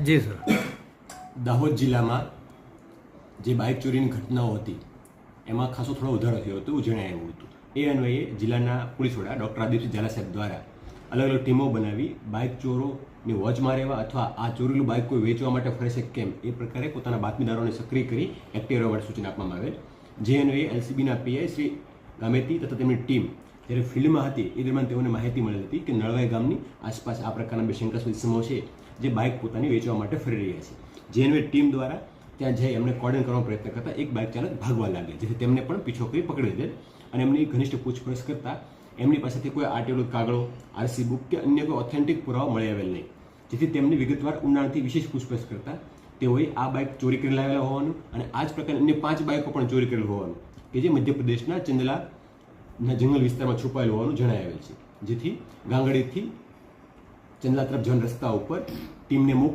જી sir. Dahod જિલ્લામાં જે bike ચોરીની ઘટનાઓ હતી એમાં ખાસો થોડો વધારો થયો હતો એવું જણાવ્યું હતું. એ અન્વયે જિલ્લાના પોલીસ વડા ડૉક્ટર આદિત્ય ઝાલા સાહેબ દ્વારા અલગ અલગ ટીમો બનાવી બાઇક ચોરોની વોચમાં રહેવા અથવા આ ચોરેલું બાઇક કોઈ વેચવા માટે ફરે છે કેમ એ પ્રકારે પોતાના બાતમીદારોને સક્રિય કરી એક્ટિવ રહેવા માટે સૂચના આપવામાં આવેલ. જે અન્વયે એલસીબીના પીઆઈ શ્રી ગામેતી તથા તેમની ટીમ જ્યારે ફિલ્ડમાં હતી એ દરમિયાન તેઓને માહિતી મળી હતી કે નળવાઈ ગામની આસપાસ આ પ્રકારના બે શંકાસ્પદ ઇસમો છે જે બાઇક પોતાની વેચવા માટે ફરી રહ્યા છે. જે અન્વયે ટીમ દ્વારા ત્યાં જઈ એમને કોર્ડન કરવાનો પ્રયત્ન કરતા એક બાઇક ચાલક ભાગવા લાગે, જેથી તેમને પણ પીછો કરી પકડી દે અને એમની ઘનિષ્ઠ પૂછપરછ કરતા એમની પાસેથી કોઈ આરટીઓ કાગળો, આરસી બુક કે અન્ય કોઈ ઓથેન્ટિક પુરાવા મળી આવેલ નહીં. જેથી તેમની વિગતવાર ઊંડાણથી વિશેષ પૂછપરછ કરતા તેઓએ આ બાઇક ચોરી કરી લાવેલા હોવાનું અને આ જ પ્રકારની અન્ય 5 બાઇકો પણ ચોરી કરેલ હોવાનું કે જે મધ્યપ્રદેશના ચંદલાના જંગલ વિસ્તારમાં છુપાયેલું હોવાનું જણાવેલ છે. જેથી ગાંગડીથી ચંદલા તરફ જવાના રસ્તા ઉપર ટીમને મોકલી